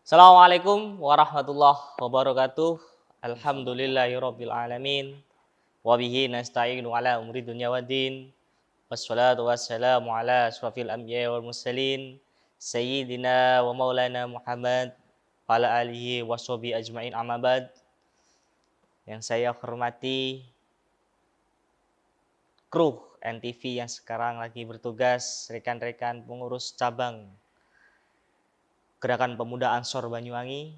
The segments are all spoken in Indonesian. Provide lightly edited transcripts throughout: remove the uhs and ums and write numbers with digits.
Assalamualaikum warahmatullahi wabarakatuh. Alhamdulillahirabbil alamin. Wa bihi nasta'inu ala umuri dunya waddin. Wassalatu wassalamu ala asyrafil anbiya'i wal mursalin sayyidina wa maulana Muhammad wa ala alihi washabihi ajmain amma ba'd. Yang saya hormati kru NTV yang sekarang lagi bertugas, rekan-rekan pengurus cabang Gerakan Pemuda Ansor Banyuwangi,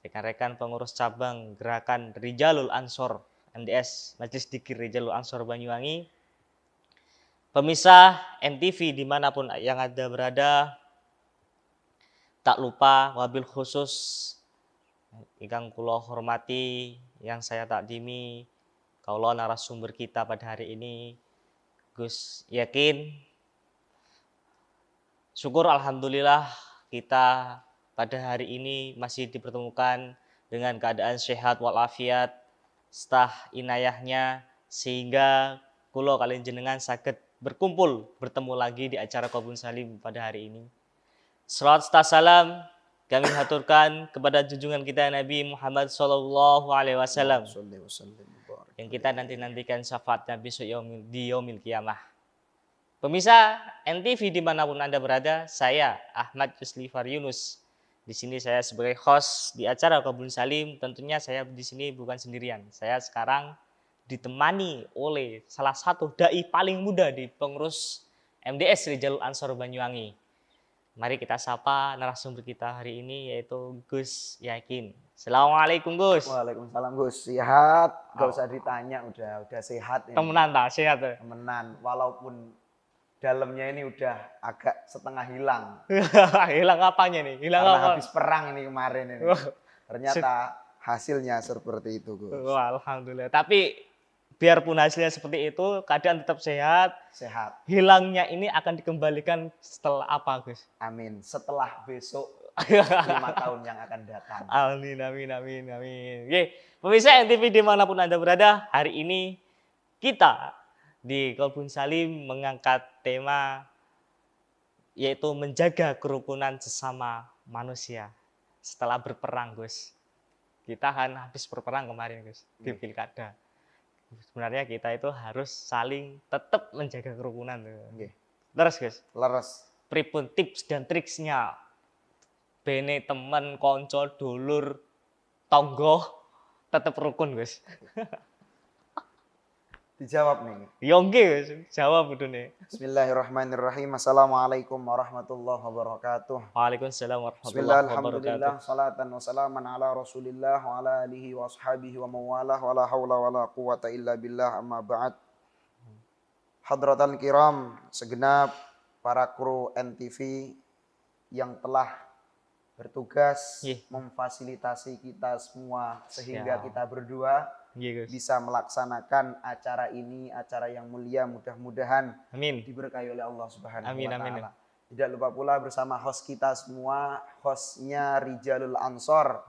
rekan-rekan pengurus cabang Gerakan Rijalul Ansor MDS Majelis Dzikir Rijalul Ansor Banyuwangi, pemirsa NTV dimanapun yang ada berada, tak lupa wabil khusus ingkang kula hormati, yang saya takdimi kaula narasumber kita pada hari ini, Gus Yakin. Syukur alhamdulillah kita pada hari ini masih dipertemukan dengan keadaan sehat walafiat, stah inayahnya, sehingga kula kalian jenengan saged berkumpul bertemu lagi di acara Qabul Salim pada hari ini. Salawat serta salam kami haturkan kepada junjungan kita Nabi Muhammad SAW yang kita nantikan syafaatnya besok di yaumil qiyamah. Pemirsa NTV dimanapun Anda berada, saya Ahmad Yuslifar Yunus. Di sini saya sebagai host di acara Qabul Salim. Tentunya saya di sini bukan sendirian. Saya sekarang ditemani oleh salah satu dai paling muda di pengurus MDS Rijalul Ansor Banyuwangi. Mari kita sapa narasumber kita hari ini, yaitu Gus Yakin. Assalamualaikum Gus. Waalaikumsalam Gus. Sehat, gak usah ditanya, udah sehat ini. Temenan tak sehat ya? Temenan, walaupun dalamnya ini udah agak setengah hilang. Hilang apanya nih? Hilang Karena apa? habis perang ini kemarin ini. Ternyata hasilnya seperti itu Gus. Alhamdulillah. Tapi biarpun hasilnya seperti itu, keadaan tetap sehat. Sehat. Hilangnya ini akan dikembalikan setelah apa, Gus? Amin. Setelah besok 5 tahun yang akan datang. Amin, amin, amin, amin. Oke, pemirsa NTV dimanapun Anda berada, hari ini kita di Qabul Salim mengangkat tema yaitu menjaga kerukunan sesama manusia setelah berperang, Gus. Kita kan habis berperang kemarin, Gus, di pilkada. Sebenarnya kita itu harus saling tetap menjaga kerukunan. Terus, Gus. Leres. Pripun tips dan triksnya bene temen, konco, dulur, tonggo tetap rukun, Gus. Dijawab nih. Yongge, Gus. Jawab udah nih. Bismillahirrahmanirrahim. Assalamualaikum warahmatullahi wabarakatuh. Waalaikumsalam warahmatullahi Bismillah, wabarakatuh. alhamdulillah, salatan wa salaman ala rasulillah wa ala alihi wa ashabihi wa mawalah wa la hawla wa la quwata illa billah amma ba'd. Hadratal kiram, segenap para kru NTV yang telah bertugas memfasilitasi kita semua sehingga kita berdua bisa melaksanakan acara ini, acara yang mulia, mudah-mudahan diberkahi oleh Allah Subhanahu wa Ta'ala. Tidak lupa pula bersama host kita semua, hostnya Rijalul Ansor,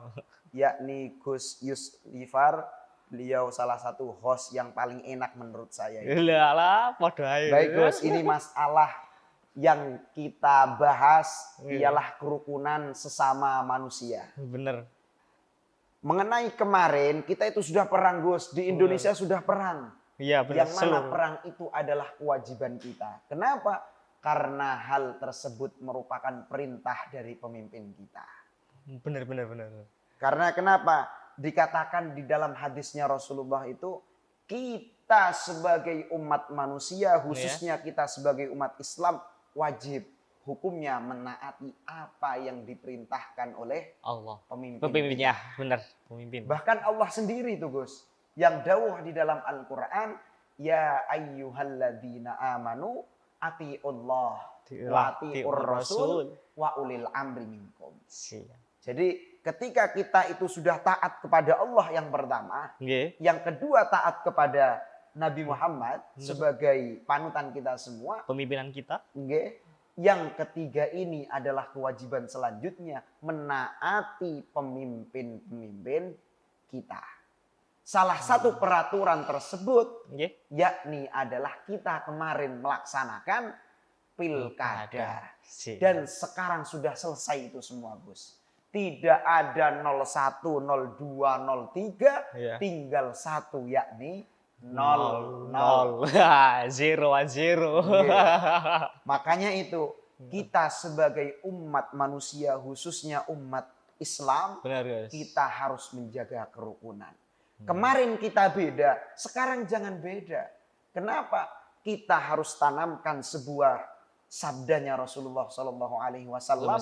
yakni Gus Yuslifar. Beliau salah satu host yang paling enak menurut saya. Baik Gus, ini masalah yang kita bahas ialah kerukunan sesama manusia. Bener. Mengenai kemarin, kita itu sudah perang Gus, di Indonesia sudah perang. Iya, benar. Yang mana perang itu adalah kewajiban kita. Kenapa? Karena hal tersebut merupakan perintah dari pemimpin kita. Benar. Karena kenapa? Dikatakan di dalam hadisnya Rasulullah itu, kita sebagai umat manusia, khususnya kita sebagai umat Islam, wajib hukumnya menaati apa yang diperintahkan oleh Allah, pemimpinnya. Benar, pemimpin. Bahkan Allah sendiri tuh Gus, yang dawuh di dalam Al-Quran, ya ayyuhalladzina amanu ati'ullah wa ati'ur rasul wa ulil amri minkum. Jadi ketika kita itu sudah taat kepada Allah yang pertama, yang kedua taat kepada Nabi Muhammad sebagai panutan kita semua, pemimpinan kita. Yang ketiga ini adalah kewajiban selanjutnya, menaati pemimpin-pemimpin kita. Salah satu peraturan tersebut yakni adalah kita kemarin melaksanakan pilkada. Dan sekarang sudah selesai itu semua Gus. tidak ada 01, 02, 03, Iya. tinggal satu yakni 00. Nol. Zero and zero. Makanya itu kita sebagai umat manusia khususnya umat Islam, Benar, guys. kita harus menjaga kerukunan. Kemarin kita beda, sekarang jangan beda. Kenapa? Kita harus tanamkan sebuah sabdanya Rasulullah Shallallahu Alaihi Wasallam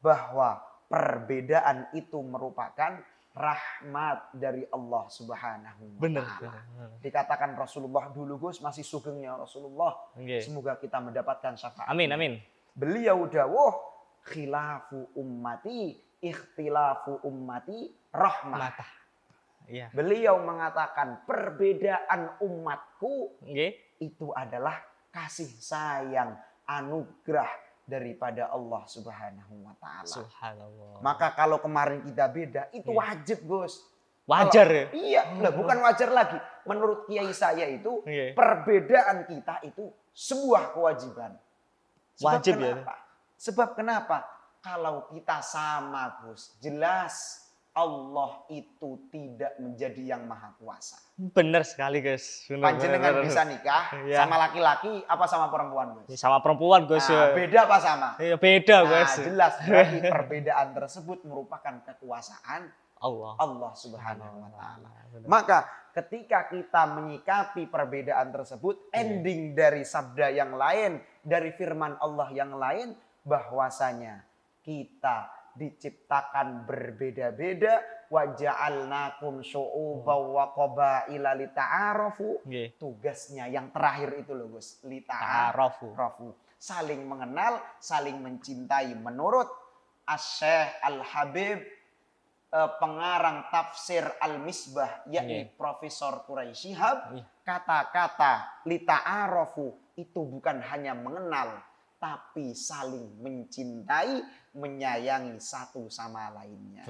bahwa perbedaan itu merupakan rahmat dari Allah Subhanahu wa Ta'ala. Dikatakan Rasulullah dulu Gus, masih sugengnya Rasulullah. Semoga kita mendapatkan syafaat. Amin, amin. Beliau dawuh, khilafu ummati, ikhtilafu ummati rahmah. Iya. Beliau mengatakan perbedaan umatku Nggih. itu adalah kasih sayang, anugerah daripada Allah Subhanahu wa Ta'ala. Subhanallah. Maka kalau kemarin kita beda, itu wajib Gus. Wajar ya? Iya, bukan wajar lagi. Menurut kiai saya itu perbedaan kita itu sebuah kewajiban. Wajib kenapa? Sebab kenapa? Kalau kita sama Gus, jelas Allah itu tidak menjadi yang maha kuasa. Benar sekali Gus. Panjenengan bisa nikah sama laki-laki apa sama perempuan Gus? Sama perempuan Gus. Beda apa sama? Iya beda Gus. Jelas berarti perbedaan tersebut merupakan kekuasaan Allah Subhanahu wa Ta'ala. Maka ketika kita menyikapi perbedaan tersebut, ending dari sabda yang lain, dari firman Allah yang lain, bahwasanya kita diciptakan berbeda-beda, wa ja'alnakum syu'uban wa qabaila lita'arafu. Tugasnya yang terakhir itu loh Gus, lita'arafu. Saling mengenal, saling mencintai. Menurut Asy-Syaikh Al-Habib, pengarang tafsir Al-Misbah, yakni Profesor Quraisy Shihab, kata-kata lita'arafu itu bukan hanya mengenal, tapi saling mencintai, menyayangi satu sama lainnya.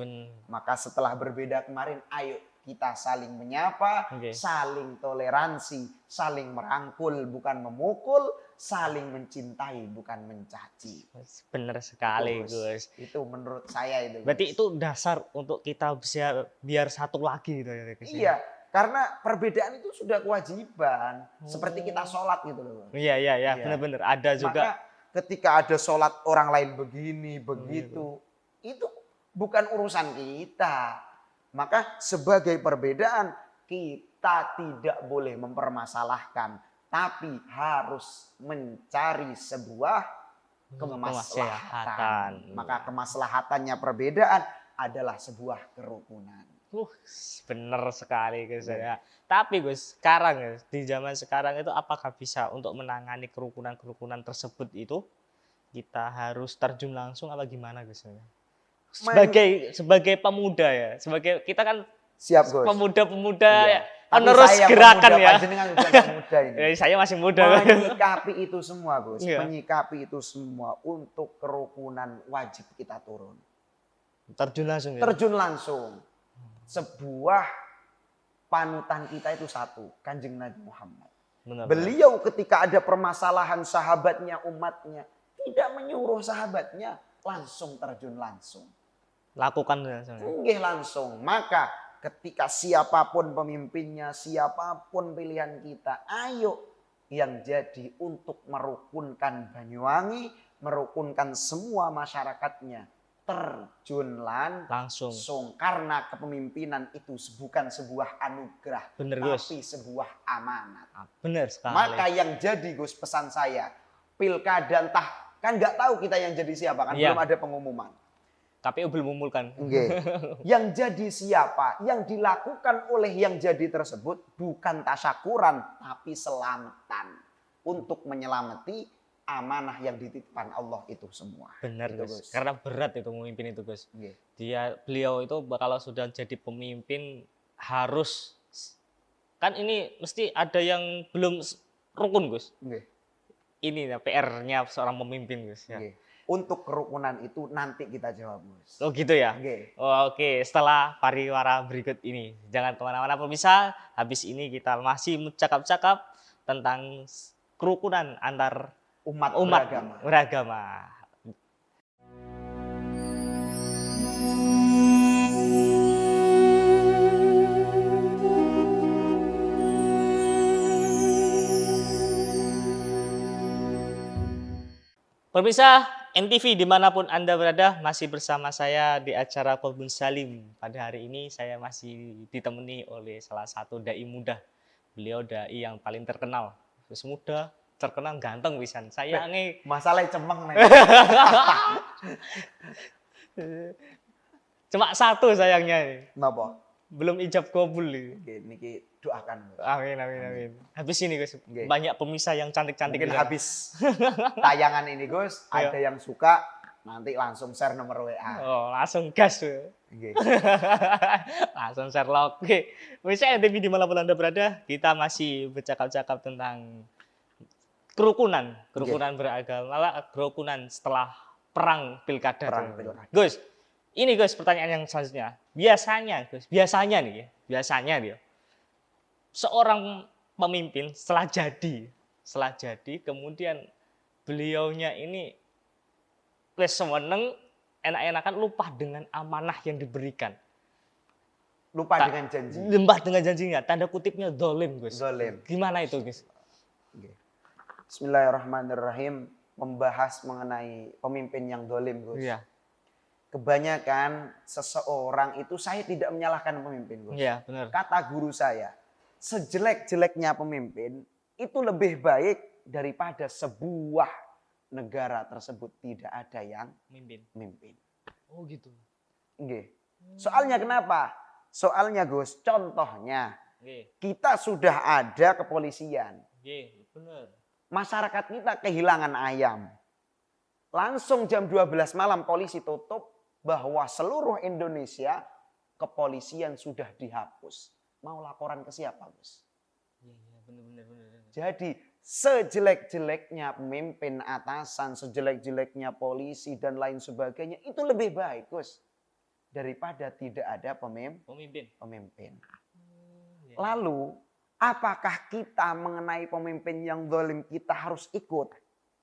Maka setelah berbeda kemarin, ayo kita saling menyapa, saling toleransi, saling merangkul bukan memukul, saling mencintai bukan mencaci. Benar sekali Gus. Itu menurut saya itu. Berarti itu dasar untuk kita bisa biar satu lagi gitu ya Gus. Iya. Karena perbedaan itu sudah kewajiban. Seperti kita sholat gitu loh. Iya. Benar-benar. Ada juga. Maka ketika ada sholat orang lain begini, begitu. Itu bukan urusan kita. Maka sebagai perbedaan, kita tidak boleh mempermasalahkan. Tapi harus mencari sebuah kemaslahatan. Maka kemaslahatannya perbedaan adalah sebuah kerukunan. Benar sekali Gus ya. Tapi Gus, sekarang Gus, di zaman sekarang itu apakah bisa untuk menangani kerukunan-kerukunan tersebut itu kita harus terjun langsung apa gimana Gus? Sebagai pemuda ya, sebagai kita kan siap Gus. Pemuda-pemuda penerus gerakan ya. Pemuda ini. Saya masih muda. Menyikapi itu semua Gus, menyikapi itu semua untuk kerukunan wajib kita turun. Terjun langsung ya. Terjun langsung. Sebuah panutan kita itu satu, Kanjeng Nabi Muhammad. Beliau ketika ada permasalahan sahabatnya, umatnya, tidak menyuruh sahabatnya, langsung terjun langsung. Lakukan langsung. Langsung. Maka ketika siapapun pemimpinnya, siapapun pilihan kita, ayo yang jadi untuk merukunkan Banyuwangi, merukunkan semua masyarakatnya. Terjun langsung. Karena kepemimpinan itu bukan sebuah anugerah, tapi sebuah amanat. Benar sekali. Maka yang jadi Gus, pesan saya, pilkada entah, kan nggak tahu kita yang jadi siapa, kan belum ada pengumuman. KPU belum mengumumkan. Yang jadi siapa, yang dilakukan oleh yang jadi tersebut bukan tasyakuran, tapi selamatan. Untuk menyelamati amanah yang dititipkan Allah itu semua. Benar Gus. Karena berat itu memimpin itu Gus. Beliau itu kalau sudah jadi pemimpin harus, kan ini mesti ada yang belum rukun Gus. Ini PR-nya seorang pemimpin Gus. Untuk kerukunan itu nanti kita jawab Gus. Oh gitu ya? Oke, setelah pariwara berikut ini. Jangan kemana-mana pemirsa, habis ini kita masih cakap-cakap tentang kerukunan antar umat beragama. Pemirsa MTV dimanapun Anda berada, masih bersama saya di acara Qalbun Salim. Pada hari ini saya masih ditemani oleh salah satu dai muda. Beliau dai yang paling terkenal. Terus muda, terkenal, ganteng pisan. Sayange Masalah cemeng nih. cuma satu sayangnya. Napa? Belum ijab kabul. Oke, niki doakan. Amin, amin, amin. Habis ini Gus, Oke. banyak pemirsa yang cantik-cantik. Mungkin di sana. habis tayangan ini Gus, Iya. ada yang suka nanti langsung share nomor WA. Oh, langsung gas tuh. Oke. Langsung Sherlock. Oke, pemirsa MTV dimanapun Anda berada, kita masih bercakap-cakap tentang kerukunan beragama, malah kerukunan setelah perang pilkada. Perang pilkada. Gus, ini Gus pertanyaan yang selanjutnya. Biasanya nih seorang pemimpin setelah jadi kemudian beliaunya ini wis seneng enak-enakan lupa dengan amanah yang diberikan. Lupa dengan janji. Lembah dengan janjinya, tanda kutipnya dolim Gus. Zalim. Gimana itu Gus? Oke. Bismillahirrahmanirrahim. Membahas mengenai pemimpin yang dolim Gus. Iya. Kebanyakan seseorang itu, saya tidak menyalahkan pemimpin Gus. Iya, benar. Kata guru saya, sejelek-jeleknya pemimpin itu lebih baik daripada sebuah negara tersebut tidak ada yang memimpin. Oh gitu. Nggih. Soalnya kenapa? Soalnya Gus, contohnya Nggih. kita sudah ada kepolisian. Nggih, benar. Masyarakat kita kehilangan ayam. Langsung jam 12 malam polisi tutup bahwa seluruh Indonesia kepolisian sudah dihapus. Mau laporan ke siapa, Gus? Iya, benar. Jadi sejelek-jeleknya pemimpin atasan, sejelek-jeleknya polisi dan lain sebagainya itu lebih baik, Gus, daripada tidak ada pemimpin. Iya. Lalu, apakah kita mengenai pemimpin yang zalim kita harus ikut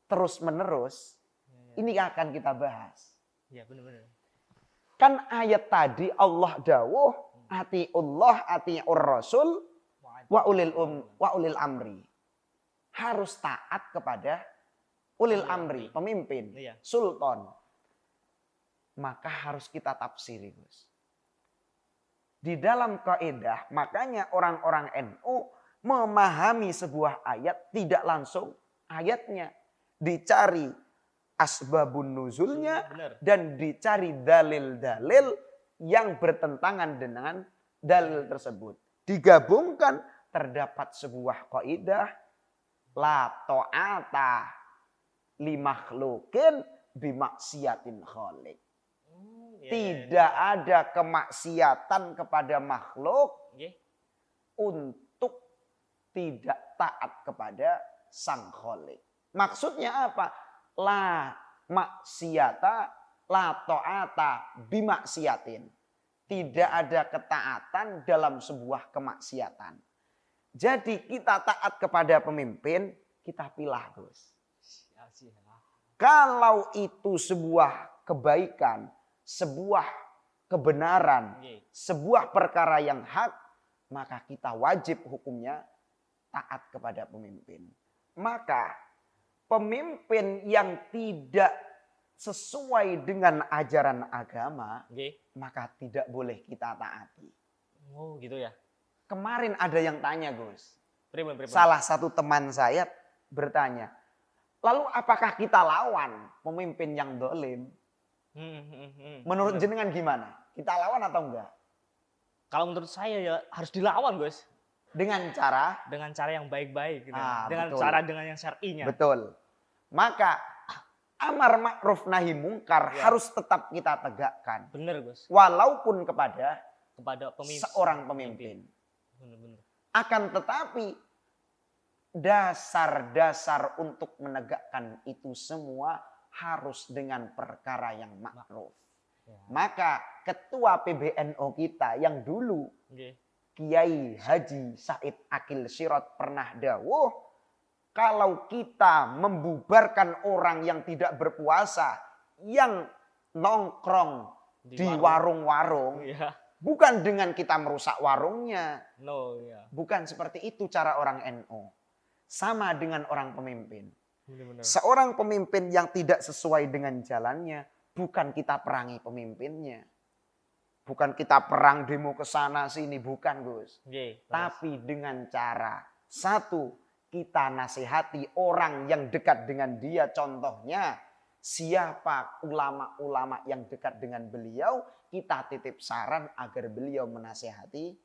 terus-menerus? Ini akan kita bahas. Iya, benar. Kan ayat tadi Allah dawuh, atiullah, atiur rasul, wa ulil amri. Harus taat kepada ulil amri, pemimpin, Iya. sultan. Maka harus kita tafsiri, Gus. Di dalam kaidah, makanya orang-orang NU memahami sebuah ayat tidak langsung ayatnya. Dicari asbabun nuzulnya Benar. dan dicari dalil-dalil yang bertentangan dengan dalil tersebut. Digabungkan terdapat sebuah kaidah la ta'ata li makhlukin bimaksiatin khaliq. Tidak ada kemaksiatan kepada makhluk untuk tidak taat kepada sang khaliq. Maksudnya apa? La maksiata, la ta'ata bimaksiatin. Tidak ada ketaatan dalam sebuah kemaksiatan. Jadi kita taat kepada pemimpin, kita pilah, Gus. Kalau itu sebuah kebaikan, sebuah kebenaran, sebuah perkara yang hak, maka kita wajib hukumnya taat kepada pemimpin. Maka pemimpin yang tidak sesuai dengan ajaran agama, maka tidak boleh kita taati. Oh gitu ya. Kemarin ada yang tanya, Gus. Prima. Salah satu teman saya bertanya, lalu apakah kita lawan pemimpin yang dolim? Menurut jenengan gimana? Kita lawan atau enggak? Kalau menurut saya ya harus dilawan, Gus. Dengan cara yang baik-baik. Gitu. Betul. Dengan yang syar'inya. Betul. Maka amar ma'ruf nahi mungkar harus tetap kita tegakkan. Benar, Gus. Walaupun kepada seorang pemimpin. Benar. Akan tetapi dasar-dasar untuk menegakkan itu semua harus dengan perkara yang ma'ruf. Ya. Maka ketua PBNU kita yang dulu Kiai Haji Said Akil Sirot pernah dawuh, kalau kita membubarkan orang yang tidak berpuasa, yang nongkrong di warung-warung, bukan dengan kita merusak warungnya. Bukan seperti itu cara orang NU. Sama dengan orang pemimpin. Benar-benar. Seorang pemimpin yang tidak sesuai dengan jalannya, bukan kita perangi pemimpinnya. Bukan kita perang demo ke sana sini, bukan Gus. Nggih, terus. Tapi dengan cara, satu, kita nasihati orang yang dekat dengan dia. Contohnya, siapa ulama-ulama yang dekat dengan beliau, kita titip saran agar beliau menasihati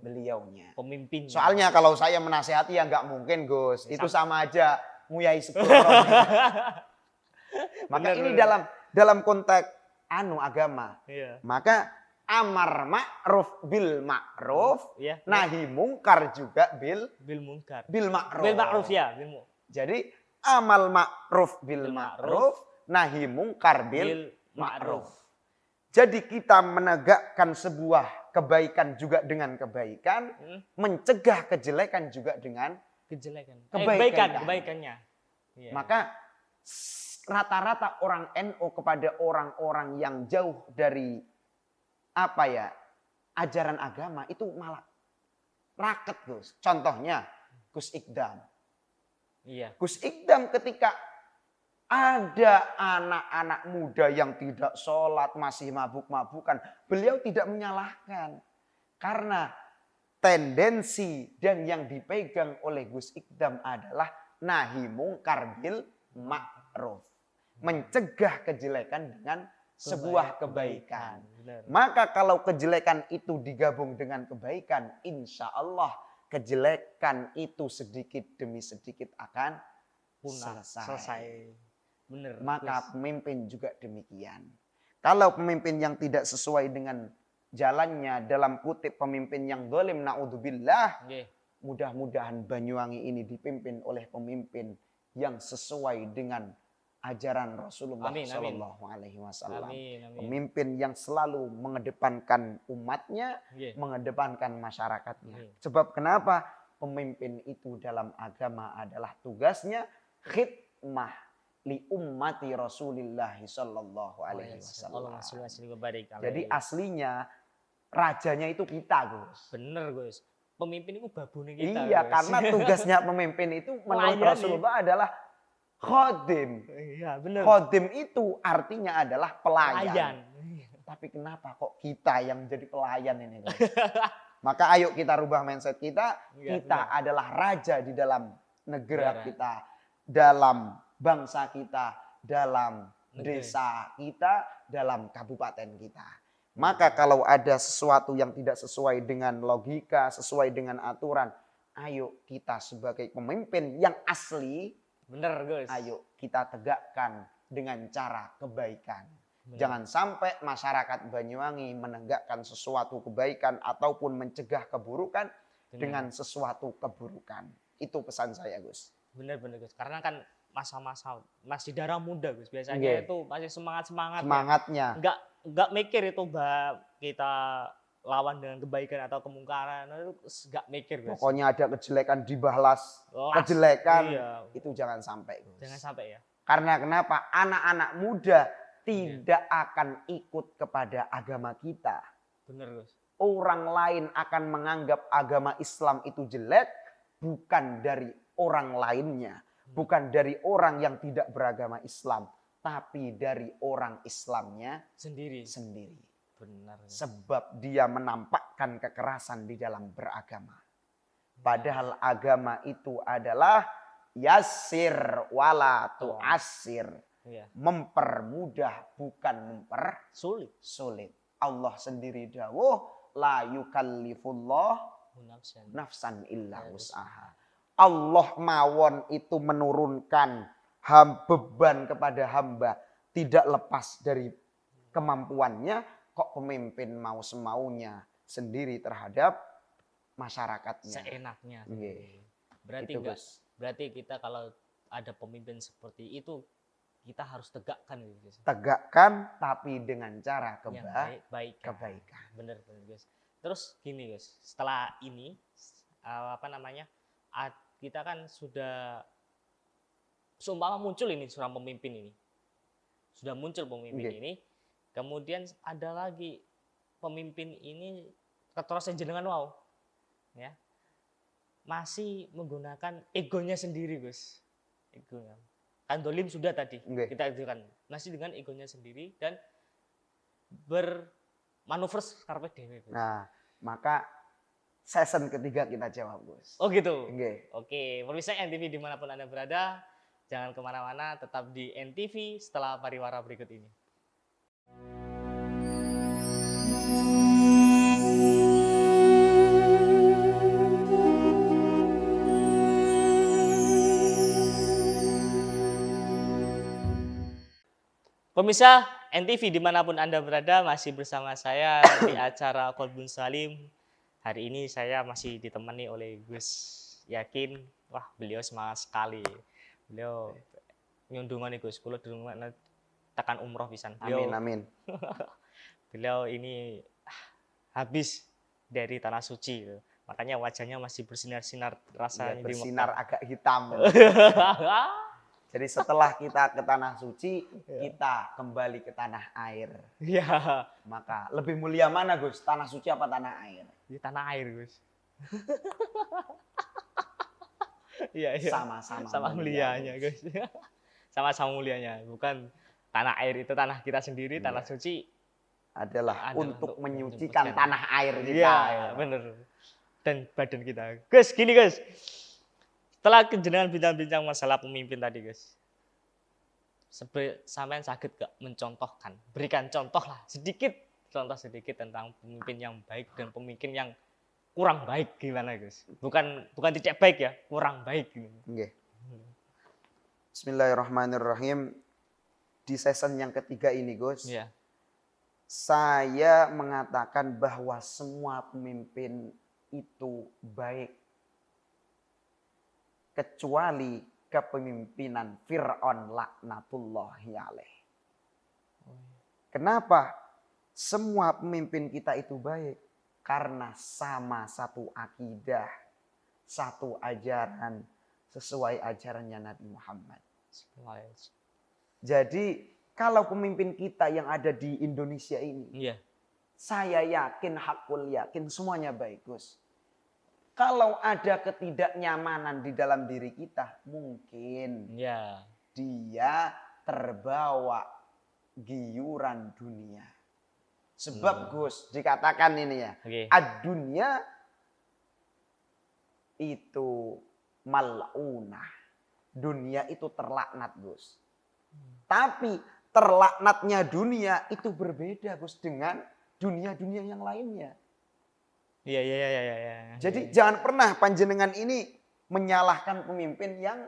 beliaunya. Pemimpin. Soalnya kalau saya menasihati ya nggak mungkin Gus. Itu sama aja nguyai sepuluh. Maka Benar, ini benar. dalam konteks agama. Iya. Maka amar ma'ruf bil ma'ruf, Iya. nahi mungkar juga bil Munkar. ma'ruf. Bil ma'ruf ya, Jadi amal ma'ruf bil Bil ma'ruf, nahi mungkar bil ma'ruf. ma'ruf. Jadi kita menegakkan sebuah kebaikan juga dengan kebaikan, mencegah kejelekan juga dengan Kebaikannya. Iya. Maka rata-rata orang NU kepada orang-orang yang jauh dari ajaran agama itu malah raket Gus. Contohnya Gus Ikdam. Iya. Gus Ikdam ketika ada anak-anak muda yang tidak sholat, masih mabuk-mabukan, beliau tidak menyalahkan. Karena tendensi dan yang dipegang oleh Gus Ikdam adalah nahi mungkar bil ma'ruf. Mencegah kejelekan dengan sebuah kebaikan. Benar. Maka kalau kejelekan itu digabung dengan kebaikan, insya Allah kejelekan itu sedikit demi sedikit akan selesai. Benar. Maka pemimpin juga demikian. Kalau pemimpin yang tidak sesuai dengan jalannya, dalam kutip pemimpin yang zalim, naudzubillah, mudah-mudahan Banyuwangi ini dipimpin oleh pemimpin yang sesuai dengan ajaran Rasulullah Shallallahu Alaihi Wasallam. Pemimpin yang selalu mengedepankan umatnya, mengedepankan masyarakatnya. Sebab kenapa? Pemimpin itu dalam agama adalah tugasnya khidmah li ummati Rasulillah Shallallahu Alaihi Wasallam. Jadi aslinya rajanya itu kita, Gus. Bener, Gus. Pemimpin itu babune kita. Iya, Gus. karena tugasnya pemimpin itu menurut Rasulullah adalah khodim. Iya, benar. Khodim itu artinya adalah pelayan. Iya. Tapi kenapa kok kita yang jadi pelayan ini? Maka ayo kita rubah mindset kita. Kita adalah raja di dalam negara kita, dalam bangsa kita, dalam desa kita, dalam kabupaten kita. Maka kalau ada sesuatu yang tidak sesuai dengan logika, sesuai dengan aturan, ayo kita sebagai pemimpin yang asli, bener Gus, ayo kita tegakkan dengan cara kebaikan. Jangan sampai masyarakat Banyuwangi menegakkan sesuatu kebaikan ataupun mencegah keburukan dengan sesuatu keburukan. Itu pesan saya, Gus. Bener-bener Gus, karena kan masa-masa masih darah muda Gus, biasanya itu masih semangatnya. Enggak mikir itu kita lawan dengan kebaikan atau kemungkaran, itu enggak mikir Gus. Pokoknya ada kejelekan dibalas, kejelekan itu jangan sampai Gus. Jangan sampai ya. Karena kenapa? Anak-anak muda tidak akan ikut kepada agama kita. Bener Gus. Orang lain akan menganggap agama Islam itu jelek bukan dari orang lainnya. Bukan dari orang yang tidak beragama Islam. Tapi dari orang Islamnya sendiri. Benar. Sebab dia menampakkan kekerasan di dalam beragama. Padahal agama itu adalah yasir wala tu'asir. Mempermudah bukan mempersulit. Allah sendiri dawuh la yukallifullah nafsan illa wus'aha. Allah mawon itu menurunkan beban kepada hamba tidak lepas dari kemampuannya. Kok pemimpin mau semaunya sendiri terhadap masyarakatnya, seenaknya. Berarti berarti kita kalau ada pemimpin seperti itu kita harus tegakkan gitu. Tegakkan tapi dengan cara kebaikan. Bener Gus. Terus gini Gus, setelah ini kita kan sudah seumpama muncul ini seorang pemimpin ini. Sudah muncul pemimpin ini. Kemudian ada lagi pemimpin ini keterusan jenengan wow. Ya. Masih menggunakan egonya sendiri, Gus. Egonya. Kan dolim sudah tadi. Nggih. Kita ajukan. Masih dengan egonya sendiri dan bermanuver karpet dewe. Nah, maka season ketiga kita jawab, Gus. Oh gitu. Nggih. Oke, pemirsa NTV dimanapun Anda berada, jangan kemana-mana, tetap di NTV setelah pariwara berikut ini. Pemirsa NTV dimanapun Anda berada, masih bersama saya di acara Qalbun Salim. Hari ini saya masih ditemani oleh Gus Yakin. Wah, beliau semangat sekali. Beliau nyundungan nih Gus, kula durung tekan umroh pisan. Amin, amin. Beliau ini habis dari tanah suci. Makanya wajahnya masih bersinar-sinar rasanya Ya, bersinar agak hitam. Jadi setelah kita ke tanah suci, kita kembali ke tanah air. Iya. Maka lebih mulia mana, Gus? Tanah suci apa tanah air? Di tanah air, Gus. Iya, iya. Sama-sama mulianya, Gus. Sama-sama mulianya. Bukan tanah air itu tanah kita sendiri, tanah suci adalah untuk menyucikan menyucikan tanah air kita. Iya, bener. Dan badan kita. Gus, gini, Gus. Setelah jenengan bincang-bincang masalah pemimpin tadi, Gus. Sampean sakit gak mencontohkan, berikan contoh lah sedikit, contoh sedikit tentang pemimpin yang baik dan pemimpin yang kurang baik gimana, Gus? Bukan tidak baik ya, kurang baik gitu. Nggih. Bismillahirrahmanirrahim. Di season yang ketiga ini, Gus. Iya. Saya mengatakan bahwa semua pemimpin itu baik. Kecuali kepemimpinan Fir'aun laknatullahi alaih. Kenapa? Semua pemimpin kita itu baik. Karena sama satu akidah, satu ajaran, sesuai ajarannya Nabi Muhammad. Jadi kalau pemimpin kita yang ada di Indonesia ini, Iya. saya yakin, hakul yakin semuanya baik, Gus. Kalau ada ketidaknyamanan di dalam diri kita, mungkin dia terbawa giyuran dunia. Sebab Gus, dikatakan ini ya, ad-dunya itu mal'unah. Dunia itu terlaknat, Gus. Tapi terlaknatnya dunia itu berbeda, Gus, dengan dunia-dunia yang lainnya. Iya. Jadi jangan pernah panjenengan ini menyalahkan pemimpin yang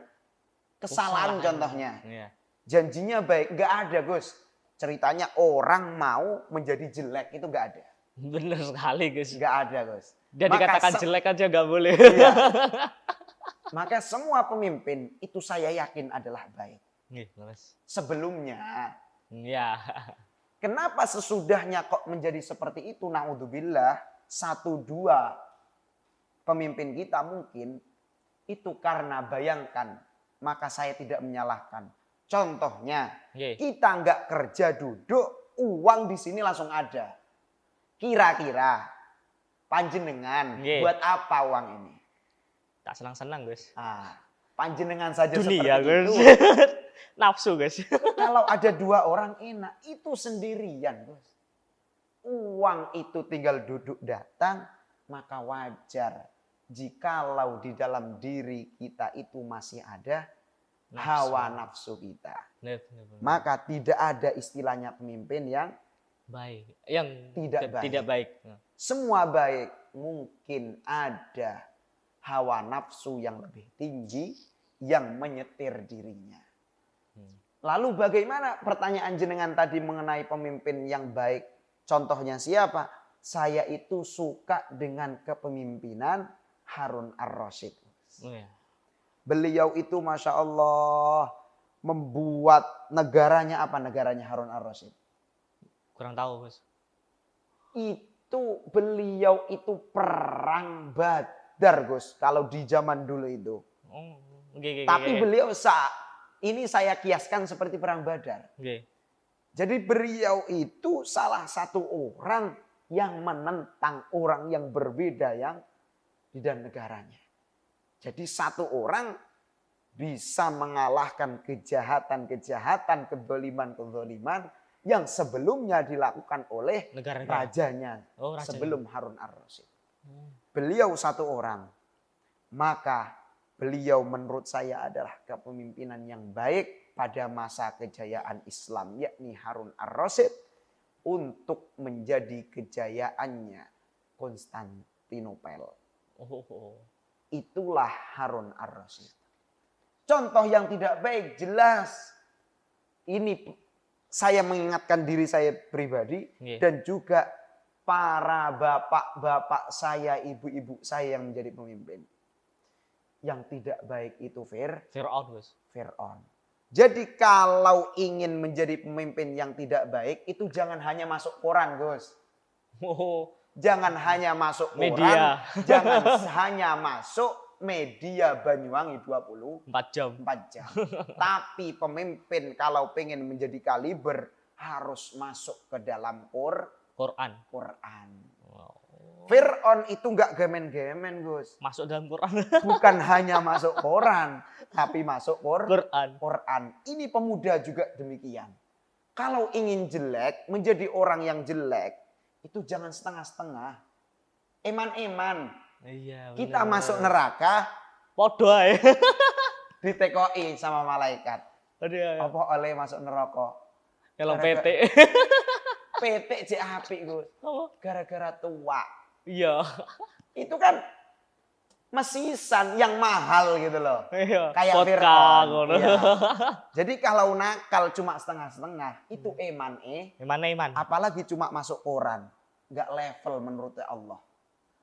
kesalahan contohnya. Iya. Janjinya baik, nggak ada, Gus. Ceritanya orang mau menjadi jelek itu nggak ada. Bener sekali, Gus. Nggak ada, Gus. Dan dikatakan jelek aja nggak boleh. Iya. Maka semua pemimpin itu saya yakin adalah baik. Sebelumnya. Iya. Kenapa sesudahnya kok menjadi seperti itu? Naudzubillah. 1-2 pemimpin kita mungkin itu karena bayangkan, maka saya tidak menyalahkan. Contohnya, kita nggak kerja duduk, uang di sini langsung ada. Kira-kira panjenengan buat apa uang ini? Tak senang-senang, Gus. Panjenengan saja dunia, seperti Gus. itu. Nafsu, Gus. Kalau ada 2 orang enak, itu sendirian, Gus. Uang itu tinggal duduk datang, maka wajar jikalau di dalam diri kita itu masih ada hawa nafsu kita. Benar. Maka tidak ada istilahnya pemimpin yang baik, yang tidak baik. Semua baik, mungkin ada hawa nafsu yang lebih tinggi yang menyetir dirinya. Lalu bagaimana pertanyaan jenengan tadi mengenai pemimpin yang baik? Contohnya siapa? Saya itu suka dengan kepemimpinan Harun ar-Rasyid. Beliau itu Masya Allah membuat negaranya apa? Negaranya Harun ar-Rasyid? Kurang tahu, Gus. Beliau itu perang Badar, Gus. Kalau di zaman dulu itu. Tapi beliau ini saya kiaskan seperti perang Badar. Jadi beliau itu salah satu orang yang menentang orang yang berbeda yang di dalam negaranya. Jadi satu orang bisa mengalahkan kejahatan-kejahatan, kezaliman-kezaliman yang sebelumnya dilakukan oleh Negara-negara. rajanya Oh, rajanya. sebelum Harun ar-Rasyid. Beliau satu orang, maka beliau menurut saya adalah kepemimpinan yang baik pada masa kejayaan Islam, yakni Harun ar-Rasyid, untuk menjadi kejayaannya Konstantinopel. Oh. Itulah Harun ar-Rasyid. Contoh yang tidak baik jelas. Ini saya mengingatkan diri saya pribadi dan juga para bapak-bapak saya, ibu-ibu saya yang menjadi pemimpin. Yang tidak baik itu Fir'aun, Gus. Fir'aun. Jadi kalau ingin menjadi pemimpin yang tidak baik itu jangan hanya masuk koran, Gus. Jangan hanya masuk koran, Media. jangan hanya masuk media Banyuwangi 4 jam. Tapi pemimpin kalau pengen menjadi kaliber harus masuk ke dalam Quran. Wow. Fir'aun itu nggak gemen-gemen, Gus. Masuk dalam Quran. Bukan hanya masuk koran, tapi masuk Quran. Ini pemuda juga demikian. Kalau ingin jelek, menjadi orang yang jelek, itu jangan setengah-setengah. Eman-eman. Iya, kita masuk neraka, podo ae. ditekoi sama malaikat. Aduh, apa oleh masuk neraka? Kalau PT. PT cek apik, Gus. Gara-gara tua. Iya. Itu kan mesisan yang mahal gitu loh. Iya. Kayak Fir'aun. Iya. Jadi kalau nakal cuma setengah-setengah, itu eman. Apalagi cuma masuk koran. Nggak level menurut Allah.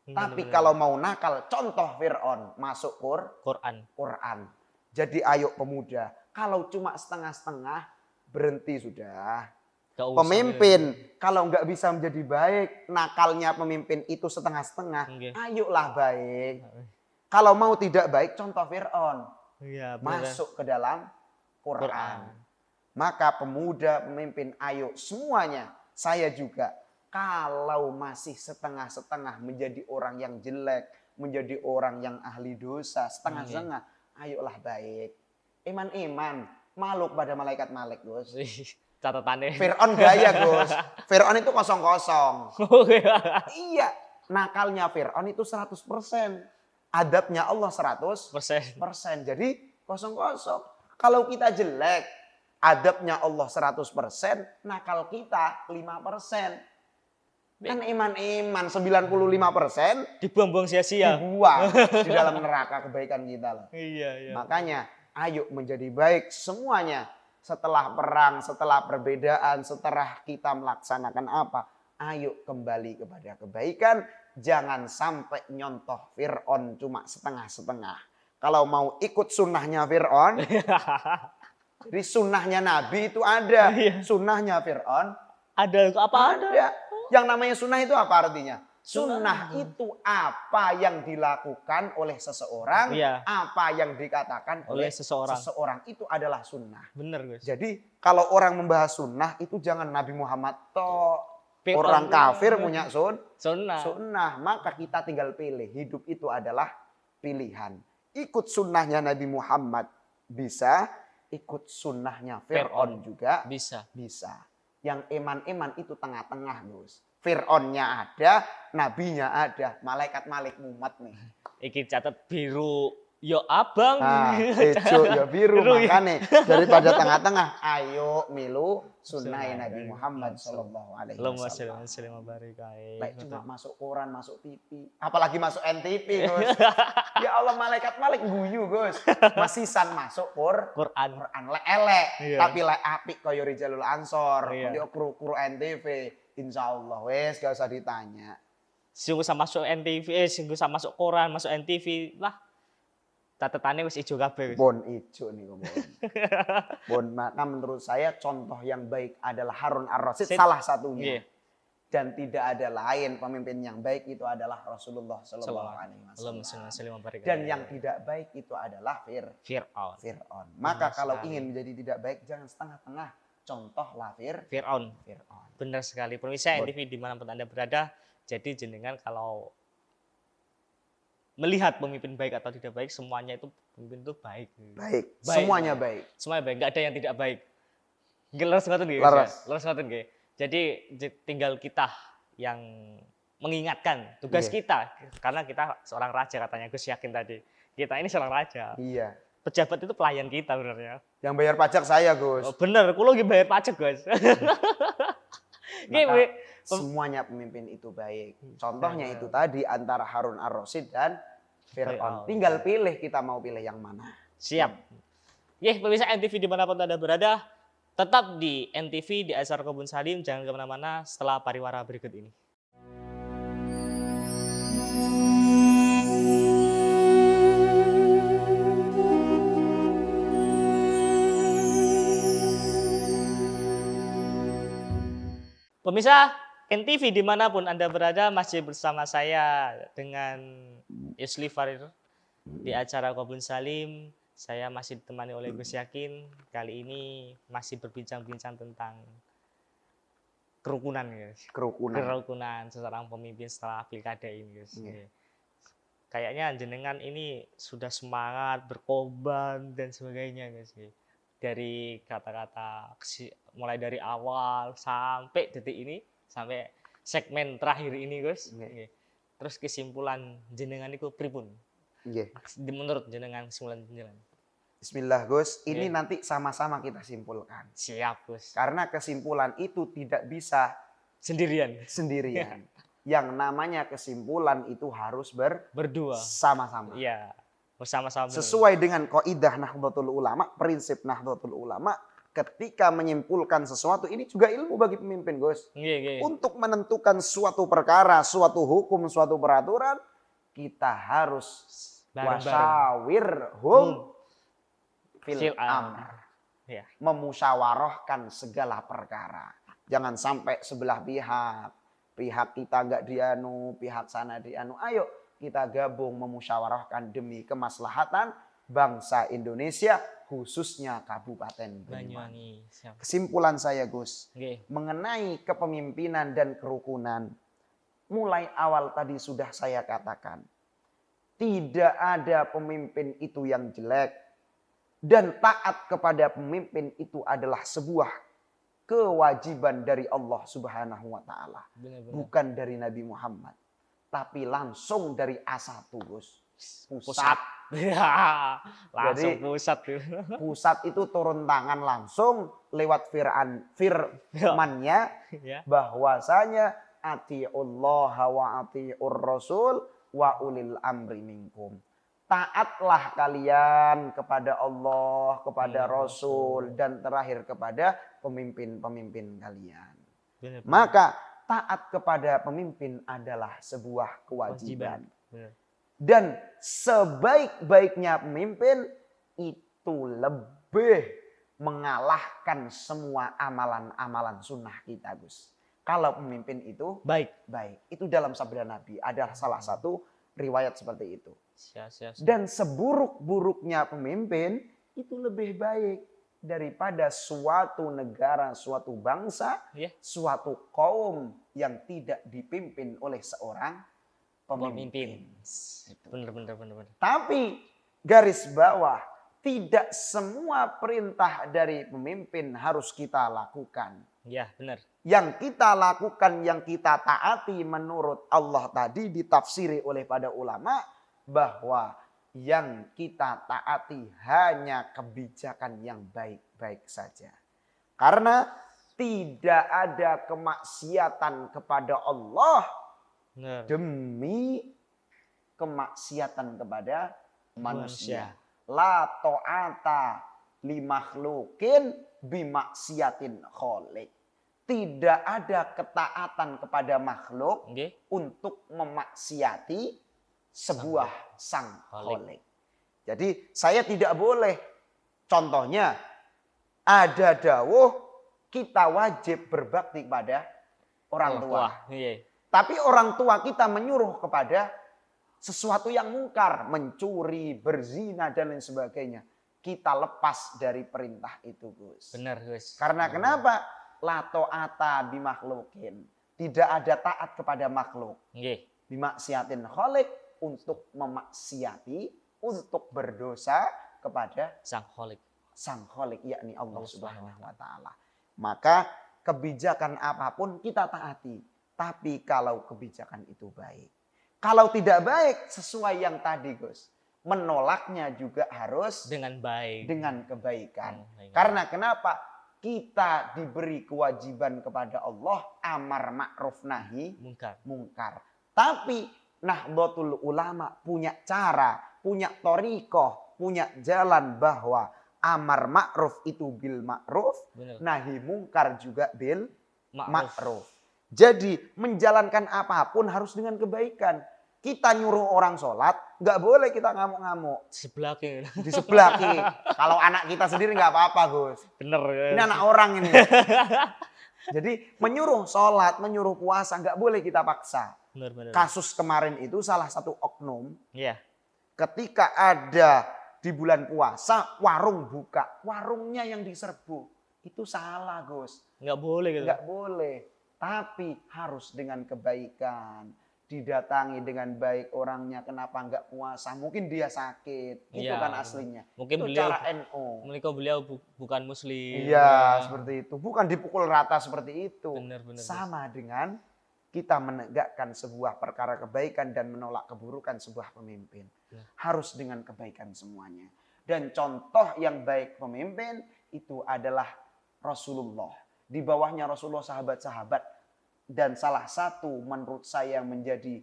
Tapi kalau mau nakal, contoh Fir'aun, masuk Quran. Jadi ayo pemuda, kalau cuma setengah-setengah, berhenti sudah. Pemimpin, kalau nggak bisa menjadi baik, nakalnya pemimpin itu setengah-setengah, ayolah baik. Kalau mau tidak baik, contoh Fir'aun, masuk ke dalam Quran. Maka pemuda, pemimpin, ayo semuanya, saya juga. Kalau masih setengah-setengah menjadi orang yang jelek, menjadi orang yang ahli dosa, setengah-setengah, ayolah baik. Iman, makhluk pada malaikat-malaikat, Gus. Catatannya. Fir'aun gaya, Gus. Fir'aun itu kosong-kosong. Iya, nakalnya Fir'aun itu 100%. Adabnya Allah 100%. Jadi kosong-kosong. Kalau kita jelek, adabnya Allah 100%, nakal kita 5%. Kan iman 95% dibuang-buang sia-sia. Dibuang di dalam neraka kebaikan kita loh. Iya. Makanya ayo menjadi baik semuanya. Setelah perang, setelah perbedaan, setelah kita melaksanakan apa, ayo kembali kepada kebaikan. Jangan sampai nyontoh Fir'aun cuma setengah-setengah. Kalau mau ikut sunnahnya Fir'aun, jadi sunnahnya Nabi itu ada, sunnahnya Fir'aun ada. Yang namanya sunnah itu apa artinya? Sunnah itu apa yang dilakukan oleh seseorang, apa yang dikatakan oleh seseorang. Itu adalah sunnah. Benar, Gus. Jadi kalau orang membahas sunnah itu jangan Nabi Muhammad toh. Orang kafir punya sunnah. Maka kita tinggal pilih. Hidup itu adalah pilihan. Ikut sunnahnya Nabi Muhammad bisa, ikut sunnahnya Fir'aun juga bisa. Yang eman-eman itu tengah-tengah, Gus. Fir'aunnya ada, nabinya ada, malaikat-malik mumet nih. Iki catat biru, yo abang. Hijau yo biru, makanya daripada tengah-tengah, ayo milu sunnah Nabi Muhammad sallallahu alaihi wasallam. Cuma masuk koran, masuk TV, apalagi masuk NTV, Gus. Ya Allah, malaikat-malik guyu, Gus. Masisan masuk Quran elek, tapi lek apik kaya Rijalul Ansor, kaya kru-kru NTV. Insya Allah, wes gak usah ditanya. Sungguh sama masuk NTV, sungguh sama masuk koran, masuk NTV lah. Catatannya wes ijo kabeh. Bon ijo nih Bon. Bon, maka menurut saya contoh yang baik adalah Harun ar-Rasyid salah satunya. Dan tidak ada lain pemimpin yang baik itu adalah Rasulullah Sallallahu Alaihi Wasallam. Dan yang tidak baik itu adalah Fir'aun. Maka kalau ingin menjadi tidak baik jangan setengah-tengah. Contohlah Fir'aun. Benar sekali. Pemirsa NTV dimanapun Anda berada. Jadi jenengan kalau melihat pemimpin baik atau tidak baik, semuanya itu pemimpin itu baik. Baik, Baik, semuanya baik. baik. Semuanya baik, nggak ada yang tidak baik. Nggih, leres ngoten nggih. Leres. Leres ngoten nggih. Jadi tinggal kita yang mengingatkan tugas Nggih. kita, karena kita seorang raja katanya Gus Yakin tadi. Kita ini seorang raja. Iya. Pejabat itu pelayan kita sebenarnya. Yang bayar pajak saya, Gus. Oh, bener, kulo lagi bayar pajak, Guys. Nggih, Maka semuanya pemimpin itu baik. Contohnya Benar. itu tadi antara Harun ar-Rasyid dan Fir'aun. Fir'aun. Tinggal pilih, kita mau pilih yang mana. Siap. Nggih, pemirsa NTV dimanapun Anda berada, tetap di NTV di acara Kebun Salim, jangan kemana-mana setelah pariwara berikut ini. Pemirsa NTV dimanapun Anda berada, masih bersama saya dengan Yusli Farid di acara Kebun Salim. Saya masih ditemani oleh Gus Yakin. Kali ini masih berbincang-bincang tentang kerukunan, guys. Kerukunan seorang pemimpin setelah pilkada ini, guys. Iya. Kayaknya jenengan ini sudah semangat berkorban dan sebagainya, guys. Dari kata-kata mulai dari awal sampai detik ini, sampai segmen terakhir ini, Gus. Iya. Terus kesimpulan jenengan itu pripun? Nggih. Menurut jenengan kesimpulan jenengan. Bismillah, Gus. Ini Nggih. nanti sama-sama kita simpulkan. Siap, Gus. Karena kesimpulan itu tidak bisa Sendirian. sendirian. Yang namanya kesimpulan itu harus Berdua. bersama-sama. Iya. Bersama-sama. Sesuai dengan kaidah Nahdlatul Ulama, prinsip Nahdlatul Ulama, ketika menyimpulkan sesuatu, ini juga ilmu bagi pemimpin, Gus. Nggih. Untuk menentukan suatu perkara, suatu hukum, suatu peraturan, kita harus wasyawirhum fil amr. Ya. Memusyawarahkan segala perkara. Jangan sampai sebelah pihak kita nggak dianu, pihak sana dianu. Ayo kita gabung memusyawarahkan demi kemaslahatan bangsa Indonesia, khususnya Kabupaten Banyuwangi. Siap. Kesimpulan saya, Gus, Nggih. mengenai kepemimpinan dan kerukunan, mulai awal tadi sudah saya katakan, tidak ada pemimpin itu yang jelek, dan taat kepada pemimpin itu adalah sebuah kewajiban dari Allah Subhanahu wa Ta'ala, bukan dari Nabi Muhammad, tapi langsung dari A1, Gus. Pusat. Langsung Jadi, pusat. Pusat itu turun tangan langsung lewat firmannya Ya. bahwasanya atiullah wa atiur rasul wa ulil amri minkum. Taatlah kalian kepada Allah, kepada Rasul, dan terakhir kepada pemimpin-pemimpin kalian. Benar. Maka taat kepada pemimpin adalah sebuah kewajiban. Benar. Dan sebaik-baiknya pemimpin itu lebih mengalahkan semua amalan-amalan sunnah kita, Gus. Kalau pemimpin itu Baik. Itu dalam sabda Nabi. Ada salah satu riwayat seperti itu. Siap. Dan seburuk-buruknya pemimpin itu lebih baik daripada suatu negara, suatu bangsa, Ya. suatu kaum yang tidak dipimpin oleh seorang pemimpin. Benar. Tapi garis bawah, tidak semua perintah dari pemimpin harus kita lakukan. Ya, benar. Yang kita lakukan, yang kita taati menurut Allah tadi ditafsiri oleh para ulama bahwa yang kita taati hanya kebijakan yang baik-baik saja. Karena tidak ada kemaksiatan kepada Allah Benar. demi kemaksiatan kepada manusia. Manusia. La ta'ata li makhlukin bimaksiatin khaliq. Tidak ada ketaatan kepada makhluk Nggih. untuk memaksiati sebuah sang Khalik. khalik. Jadi saya tidak boleh, contohnya ada dawuh kita wajib berbakti kepada orang tua. Iya. Tapi orang tua kita menyuruh kepada sesuatu yang mungkar, mencuri, berzina dan lain sebagainya. Kita lepas dari perintah itu, Gus. Benar, Gus. Karena kenapa? La ta'ata bimakhlukin. Tidak ada taat kepada makhluk. Nggih. Bimaksiatin khalik. untuk memaksiati, untuk berdosa kepada Sang Kholik. Sang Khalik, yakni Allah Allah Subhanahu wa taala. Maka kebijakan apapun kita taati, tapi kalau kebijakan itu baik. Kalau tidak baik sesuai yang tadi, Gus, menolaknya juga harus Dengan baik. dengan kebaikan. Baik. Karena kenapa? Kita diberi kewajiban kepada Allah amar ma'ruf nahi Mungkar. mungkar. Tapi Nahdlatul Ulama punya cara, punya thariqah, punya jalan bahwa amar ma'ruf itu bil ma'ruf, Benar. nahi mungkar juga bil Ma'ruf. ma'ruf. Jadi menjalankan apapun harus dengan kebaikan. Kita nyuruh orang sholat, nggak boleh kita ngamuk-ngamuk Sebelahnya. di sebelah kiri. Kalau anak kita sendiri nggak apa-apa, Gus. Bener. Ini anak orang ini. Jadi menyuruh sholat, menyuruh puasa nggak boleh kita paksa. Bener. Kasus kemarin itu salah satu oknum Iya. ketika ada di bulan puasa warung buka, warungnya yang diserbu. Itu salah, Gus. Nggak boleh gitu. Nggak boleh. Tapi harus dengan kebaikan. Didatangi dengan baik orangnya, kenapa nggak puasa? Mungkin dia sakit. Itu Iya, kan aslinya. Mungkin Itu beliau cara NU. beliau bukan muslim. Iya, seperti itu. Bukan dipukul rata seperti itu. Bener. Sama dengan kita menegakkan sebuah perkara kebaikan dan menolak keburukan sebuah pemimpin. Ya. Harus dengan kebaikan semuanya. Dan contoh yang baik pemimpin itu adalah Rasulullah. Di bawahnya Rasulullah sahabat-sahabat. Dan salah satu menurut saya menjadi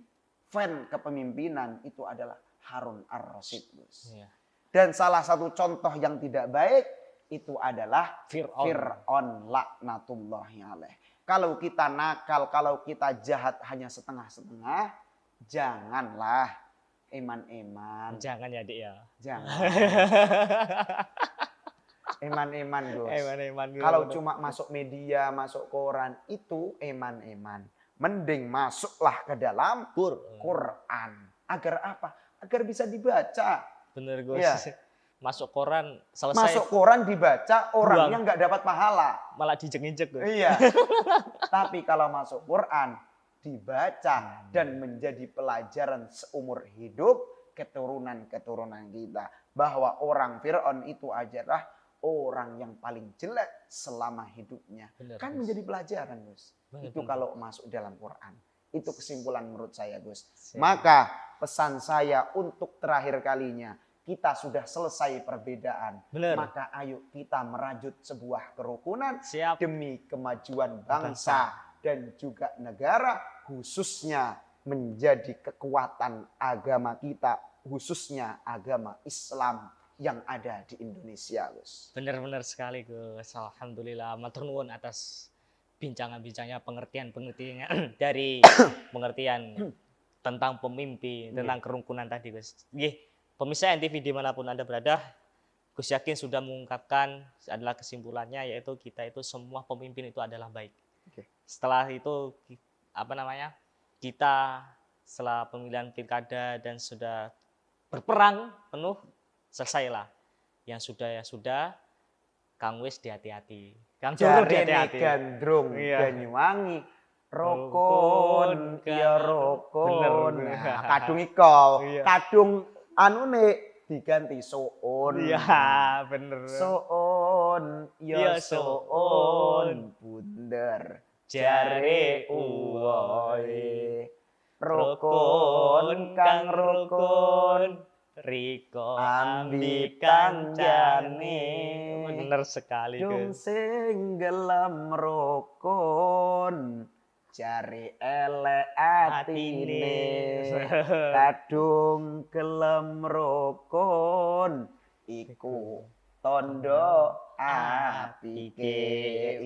fan kepemimpinan itu adalah Harun ar-Rasyid. Iya. Dan salah satu contoh yang tidak baik itu adalah Fir'aun. Fir'aun laknatullahi alaih. Kalau kita nakal, kalau kita jahat hanya setengah-setengah, janganlah eman-eman. Jangan ya, Dik ya. Jangan. Eman-eman, Gus. Eman. Kalau cuma masuk media, masuk koran, itu eman-eman. Mending masuklah ke dalam Quran. Agar apa? Agar bisa dibaca. Bener, Gus. Iya. Masuk koran selesai Masuk koran dibaca, orangnya nggak dapat pahala. malah dijek-injek, Gus. Iya. Tapi kalau masuk Quran dibaca dan menjadi pelajaran seumur hidup keturunan-keturunan kita. Bahwa orang Fir'aun itu adalah orang yang paling jelek selama hidupnya. Bener, Kan Gus. menjadi pelajaran, Gus. Bener, Itu bener. kalau masuk dalam Quran. Itu kesimpulan menurut saya, Gus. Siap. Maka pesan saya untuk terakhir kalinya, kita sudah selesai perbedaan. Bener. Maka ayo kita merajut sebuah kerukunan Siap. demi kemajuan bangsa dan juga negara, khususnya menjadi kekuatan agama kita, khususnya agama Islam yang ada di Indonesia, Gus. Benar-benar sekali, Gus. Alhamdulillah, matur nuwun atas bincangan-bincangnya, pengertian-pengertiannya dari pengertian tentang pemimpin, tentang kerukunan tadi, Gus. Nggih, pemirsa NTV dimanapun Anda berada, Gus yakin sudah mengungkapkan adalah kesimpulannya, yaitu kita itu semua pemimpin itu adalah baik. Oke. Setelah itu kita setelah pemilihan pilkada dan sudah berperang penuh, selesailah. Yang sudah ya sudah, Kang Wis hati-hati. Kang Joro Jarene hati-hati. gandrung Iya. Banyuwangi rokon Rukun, ya kan. rokon. Bener. Nah, kadung iko, Iya. kadung anune diganti soon. Iya, bener. Soon Ya ya soon. soon bunder jare uwoe. Rokon kang rokon Riko ambi ambi kancane. Bener sekali, Dung Gus. sing gelem rokon jare elek atine. Kadung gelem rokon iku tondo apike.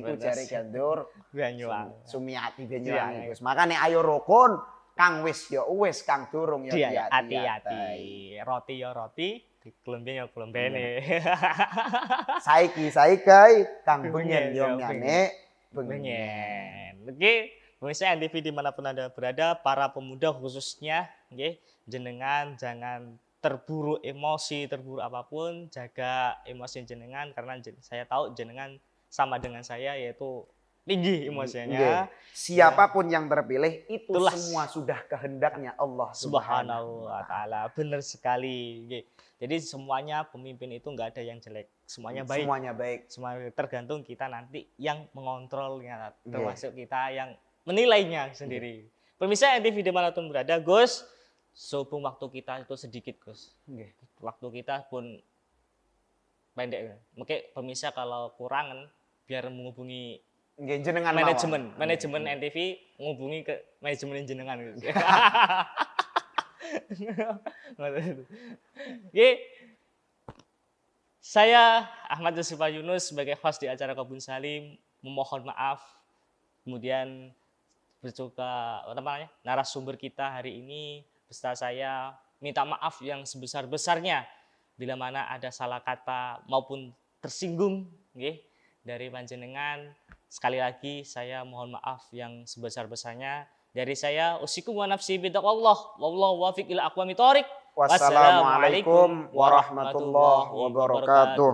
Iku jare gandur Banyuwangi. Sumiati Iya. Banyuwangi, Gus. Makane ayo rokon, Kang wis ya wis, Kang durung ya Dia hati-hati. hati-hati. Roti ya roti, kelemben ya kelembene. Saiki Kang benyen yo Benyen, nyane benyen. Benyen. Oke, pemirsa NTV dimanapun Anda berada, para pemuda khususnya, oke, jenengan jangan terburu emosi, terburu apapun, jaga emosi jenengan karena saya tahu jenengan sama dengan saya, yaitu tinggi emosinya. Nggih. Siapapun yang terpilih itu Itulah semua sudah kehendaknya Allah Subhanahu wa ta'ala. Benar sekali. Nggih. Jadi semuanya pemimpin itu nggak ada yang jelek. Semuanya baik. Semuanya baik. Semuanya tergantung kita nanti yang mengontrolnya. Nggih. Termasuk kita yang menilainya sendiri. Pemirsa NTV dimanapun berada, Gus. Sebelum waktu kita itu sedikit, Gus. Nggih. Waktu kita pun pendek. Mungkin pemirsa kalau kurang biar menghubungi Nggih, jenengan manajemen NTV menghubungi ke manajemen jenengan gitu. Oke. Saya Ahmad Yusufah Yunus sebagai host di acara Kebun Salim memohon maaf. Kemudian berjuga narasumber kita hari ini beserta saya minta maaf yang sebesar-besarnya bila mana ada salah kata maupun tersinggung nggih dari panjenengan. Sekali lagi saya mohon maaf yang sebesar-besarnya. Dari saya usikum wa nafsi bitaqwallah wallahu wafiq ila aqwamit thoriq. Wassalamualaikum warahmatullahi wabarakatuh.